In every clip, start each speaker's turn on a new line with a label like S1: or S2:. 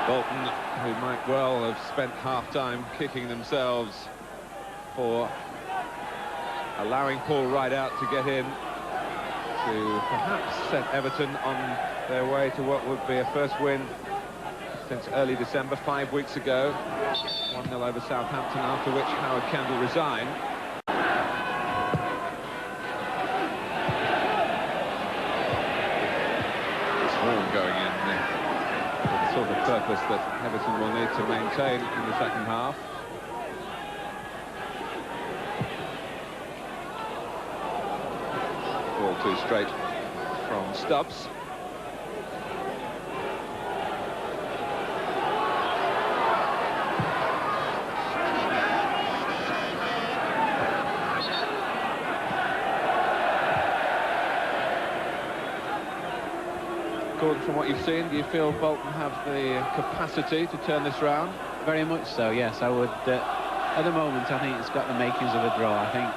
S1: Bolton, who might well have spent half-time kicking themselves for allowing Paul Rideout to get in to perhaps set Everton on their way to what would be a first win since early December, 5 weeks ago. 1-0 over Southampton, after which Howard Kendall resigned. This horn going in with the sort of purpose that Everton will need to maintain in the second half. Ball too straight from Stubbs. Gordon, from what you've seen, do you feel Bolton have the capacity to turn this round?
S2: Very much so, yes. I would. At the moment, I think it's got the makings of a draw. I think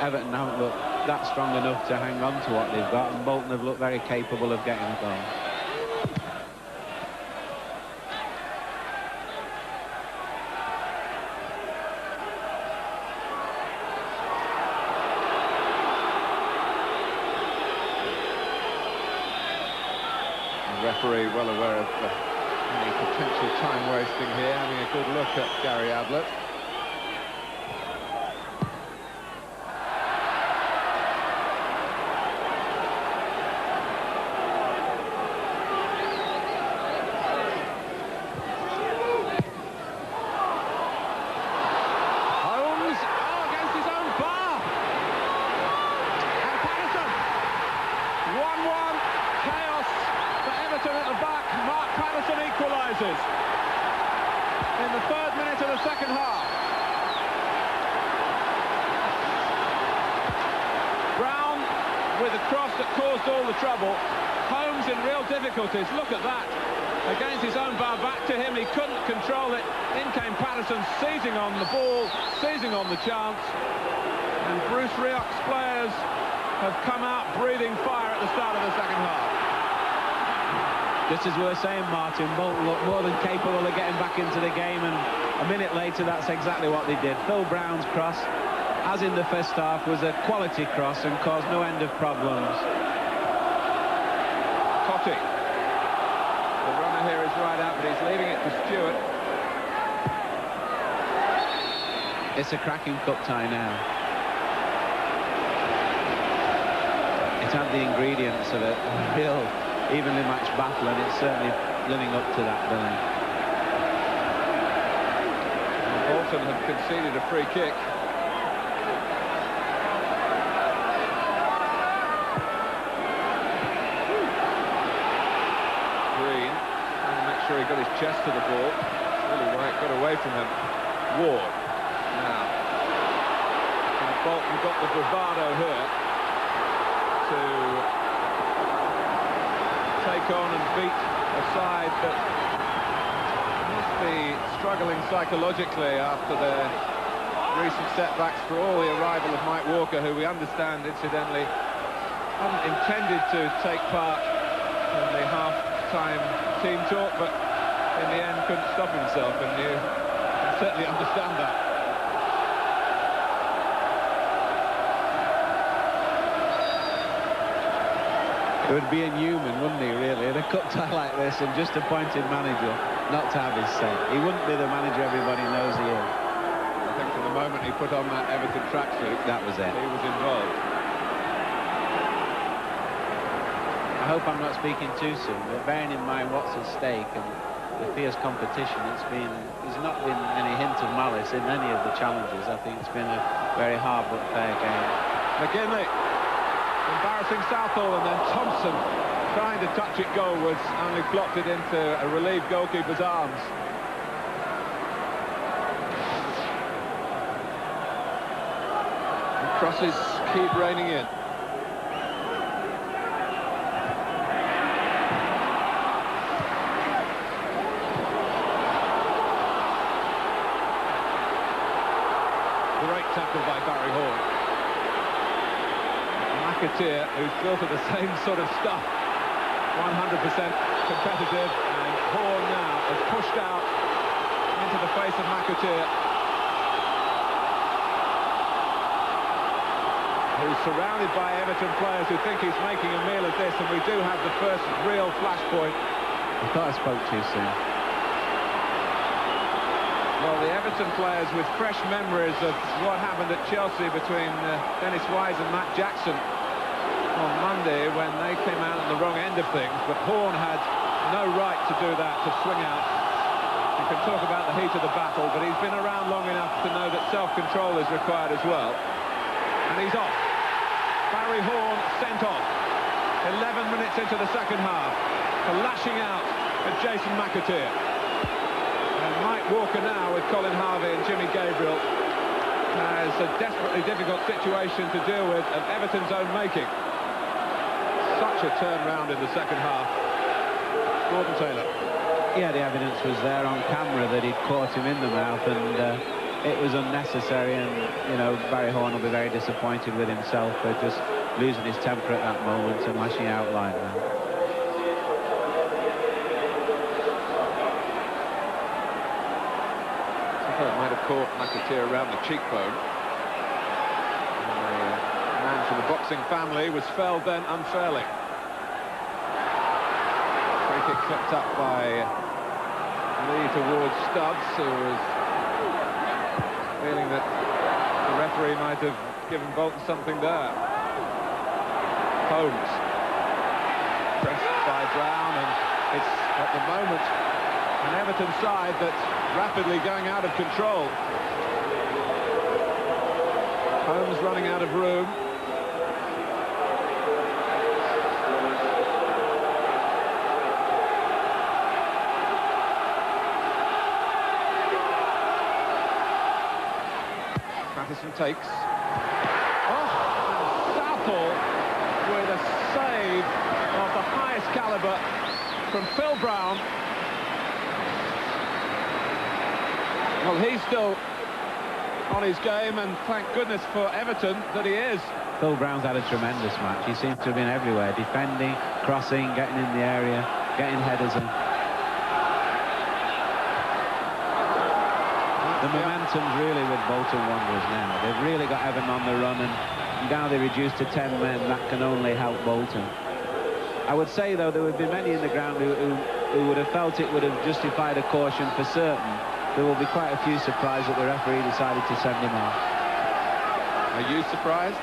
S2: Everton haven't looked that strong enough to hang on to what they've got, and Bolton have looked very capable of getting a goal.
S1: Referee well aware of any potential time wasting here, having a good look at Gary Ablett. Holmes, against his own bar. And Patterson, 1-1, chaos for Everton at the back. Mark Patterson equalises in the 3rd minute of the second half. Brown with a cross that caused all the trouble. Holmes in real difficulties. Look at that. Against his own bar, back to him. He couldn't control it. In came Patterson, seizing on the ball, seizing on the chance. And Bruce Rioch's players have come out breathing fire at the start of the second half.
S2: Just as we were saying, Martin, Bolton looked more than capable of getting back into the game, and a minute later that's exactly what they did. Phil Brown's cross, as in the first half, was a quality cross and caused no end of problems.
S1: Totti. The runner here is right out, but he's leaving it to Stewart.
S2: It's a cracking cup tie now. It had the ingredients of a real evenly matched battle, and it's certainly living up to that billing.
S1: Bolton have conceded a free kick. Green trying to make sure he got his chest to the ball. Really right, got away from him. Ward. Now, Bolton got the bravado here to take on and beat a side that must be struggling psychologically after their recent setbacks, for all the arrival of Mike Walker, who we understand, incidentally, hadn't intended to take part in the half-time team talk, but in the end couldn't stop himself, and you can certainly understand that.
S2: It would be inhuman, wouldn't he, really, in a cup tie like this, and just appointed manager not to have his say. He wouldn't be the manager everybody knows he is.
S1: I think from the moment he put on that Everton tracksuit,
S2: that was it.
S1: He was involved.
S2: I hope I'm not speaking too soon, but bearing in mind what's at stake and the fierce competition, there's not been any hint of malice in any of the challenges. I think it's been a very hard but fair game.
S1: McGinley. Embarrassing Southall, and then Thompson trying to touch it goalwards, only blocked it into a relieved goalkeeper's arms. And crosses keep raining in. Great tackle by Barry Hall. McAteer, who's built of the same sort of stuff, 100% competitive, and Horn now is pushed out into the face of McAteer, who's surrounded by Everton players who think he's making a meal of this, and we do have the first real flashpoint.
S2: I thought I spoke too soon.
S1: Well, the Everton players with fresh memories of what happened at Chelsea between Dennis Wise and Matt Jackson on Monday, when they came out on the wrong end of things, but Horn had no right to do that, to swing out. You can talk about the heat of the battle, but he's been around long enough to know that self-control is required as well. And he's off. Barry Horn sent off. 11 minutes into the second half. For lashing out at Jason McAteer. And Mike Walker now, with Colin Harvey and Jimmy Gabriel, has a desperately difficult situation to deal with of Everton's own making. Such a turnaround in the second half. Gordon Taylor.
S2: Yeah, the evidence was there on camera that he'd caught him in the mouth, and it was unnecessary, and, you know, Barry Horn will be very disappointed with himself for just losing his temper at that moment and lashing out like that.
S1: I thought it might have caught McAteer around the cheekbone. And the man from the boxing family was felled then unfairly. Free kick flipped up by Lee towards Stubbs, who was feeling that the referee might have given Bolton something there. Holmes pressed by Brown, and it's at the moment an Everton side that's rapidly going out of control. Holmes running out of room. Patterson takes. Oh, and Southall with a save of the highest calibre from Phil Brown. Well, he's still on his game, and thank goodness for Everton that he is.
S2: Phil Brown's had a tremendous match. He seems to have been everywhere, defending, crossing, getting in the area, getting headers in. The momentum's really with Bolton Wanderers now. They've really got Everton on the run, and now they're reduced to 10 men. That can only help Bolton. I would say, though, there would be many in the ground who would have felt it would have justified a caution for certain. There will be quite a few surprised that the referee decided to send him off.
S1: Are you surprised?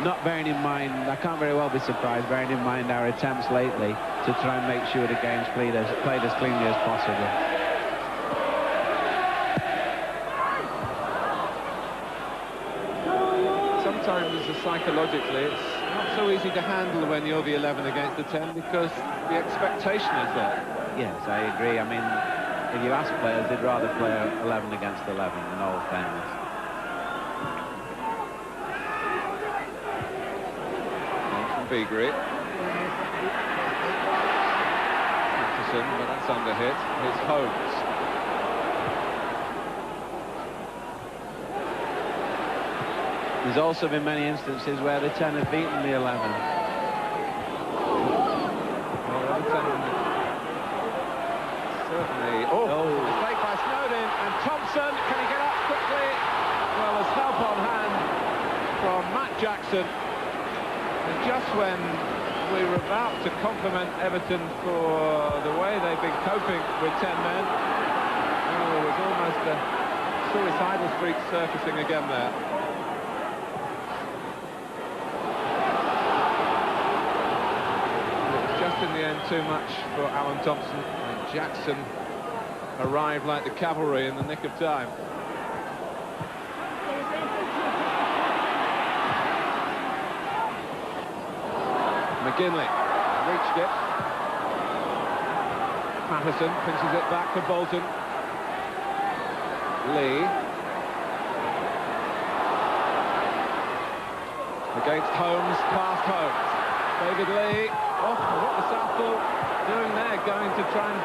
S2: Not bearing in mind, I can't very well be surprised, bearing in mind our attempts lately to try and make sure the game's played as cleanly as possible.
S1: Sometimes psychologically it's not so easy to handle when you're the 11 against the 10, because the expectation is there.
S2: Yes, I agree. I mean, if you ask players, they'd rather play 11 against 11, in all fairness.
S1: From Beagrie. Patterson, but that's under hit. Here's Holmes.
S2: There's also been many instances where the 10 have beaten the 11.
S1: Well, the 10 certainly. Oh, mistake by Snowden, and Thompson, can he get up quickly? Well, there's help on hand from Matt Jackson. And just when we were about to compliment Everton for the way they've been coping with 10 men, there was almost a suicidal streak surfacing again there. In the end, too much for Alan Thompson, and Jackson arrived like the cavalry in the nick of time. McGinley reached it. Patterson pinches it back for Bolton. Lee against Holmes, past Holmes. David Lee. Oh, what was Southall doing there? Going to try and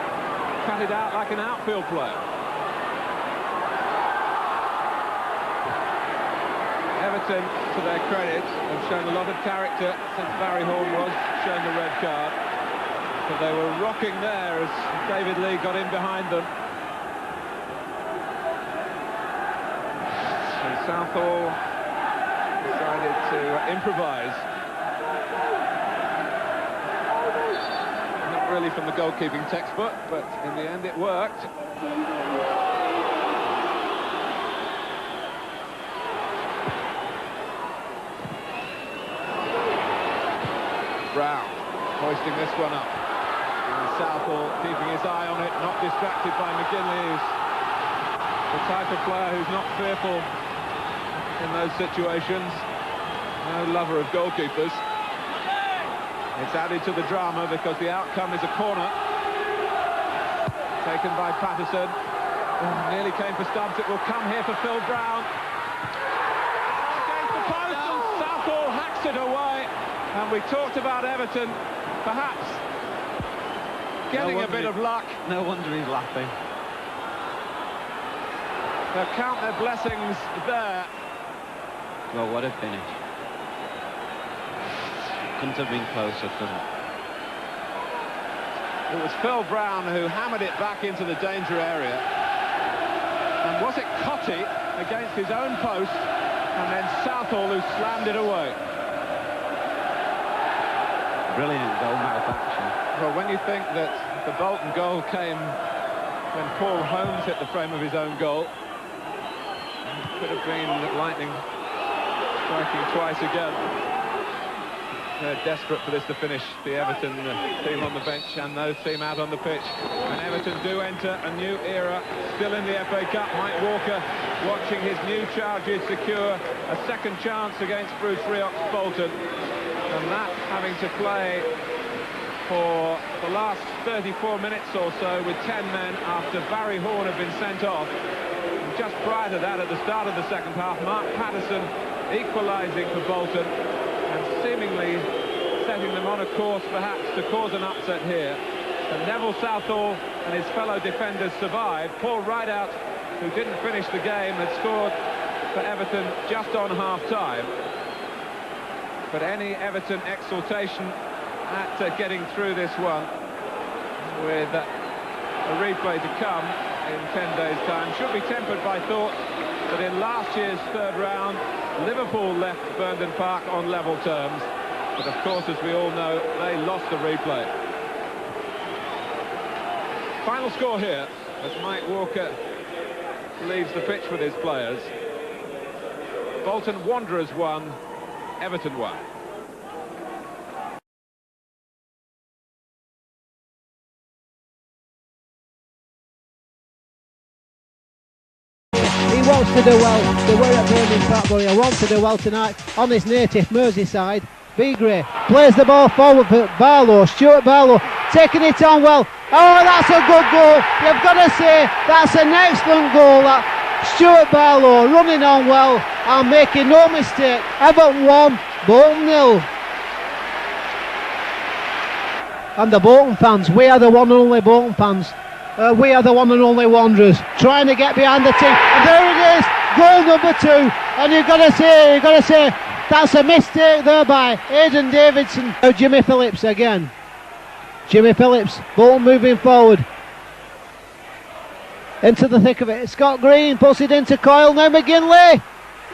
S1: cut it out like an outfield player. Everton, to their credit, have shown a lot of character since Barry Horn was shown the red card. but they were rocking there as David Lee got in behind them. So Southall decided to improvise. Not really from the goalkeeping textbook, but in the end it worked. Brown hoisting this one up. And Southall keeping his eye on it, not distracted by McGinley, who's the type of player who's not fearful in those situations. No lover of goalkeepers. It's added to the drama because the outcome is a corner. Taken by Patterson. Oh, nearly came for Stubbs. It will come here for Phil Brown. Against the post, and Southall hacks it away. And we talked about Everton, perhaps getting a bit of luck.
S2: No wonder he's laughing.
S1: They'll count their blessings there.
S2: Well, what a finish. Couldn't have been closer, could it?
S1: It was Phil Brown who hammered it back into the danger area. And was it Cotty against his own post, and then Southall who slammed it away.
S2: Brilliant goal-mouth action.
S1: Well, when you think that the Bolton goal came when Paul Holmes hit the frame of his own goal, it could have been lightning striking twice again. They're desperate for this to finish, the Everton team on the bench and those team out on the pitch. And Everton do enter a new era, still in the FA Cup. Mike Walker watching his new charges secure a second chance against Bruce Rioch's Bolton. And that having to play for the last 34 minutes or so with 10 men after Barry Horn had been sent off. And just prior to that, at the start of the second half, Mark Patterson equalising for Bolton and seemingly setting them on a course perhaps to cause an upset here. And Neville Southall and his fellow defenders survived. Paul Rideout, who didn't finish the game, had scored for Everton just on half-time. But any Everton exultation at getting through this one with a replay to come in 10 days' time should be tempered by thoughts that in last year's third round, Liverpool left Burnden Park on level terms. But of course, as we all know, they lost the replay. Final score here as Mike Walker leaves the pitch with his players. Bolton Wanderers 1, Everton 1.
S3: He wants to do well. They were at Burnden Park, but he wants to do well tonight on this native Merseyside. Beagray plays the ball forward for Barlow. Stuart Barlow taking it on well. Oh, that's a good goal. You've got to say that's an excellent goal. That Stuart Barlow running on well and making no mistake. Everton 1, Bolton 0. And the Bolton fans, we are the one and only Bolton fans. We are the one and only Wanderers, trying to get behind the team. And there it is, goal number 2. And you've got to say, that's a mistake there by Aidan Davidson. Now Jimmy Phillips again. Jimmy Phillips, Bolton moving forward. Into the thick of it. Scott Green puts it into Coyle. Now McGinley.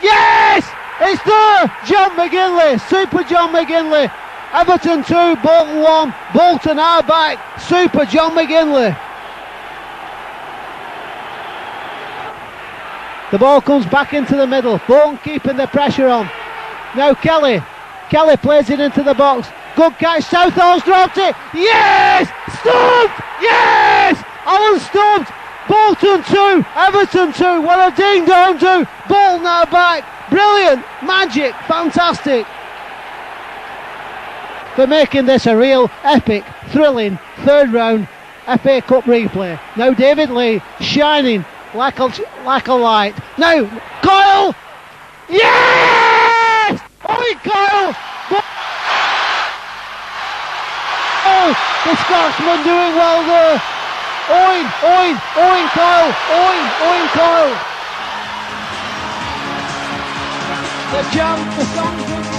S3: Yes! It's there! John McGinley. Super John McGinley. Everton 2, Bolton 1. Bolton are back. Super John McGinley. The ball comes back into the middle. Bolton keeping the pressure on. Now Kelly plays it into the box. Good catch. Southall's dropped it. Yes! Stubbed! Yes! Alan Stubbed. Bolton 2, Everton 2. What a ding dong do. Bolton are back. Brilliant. Magic. Fantastic. For making this a real epic, thrilling third round FA Cup replay. Now David Lee shining like a light. Now Coyle. Yes! Oi, Coyle! Oh, the Scotsman doing well there. Owen, Coyle. Owen, Coyle. The chant, the song.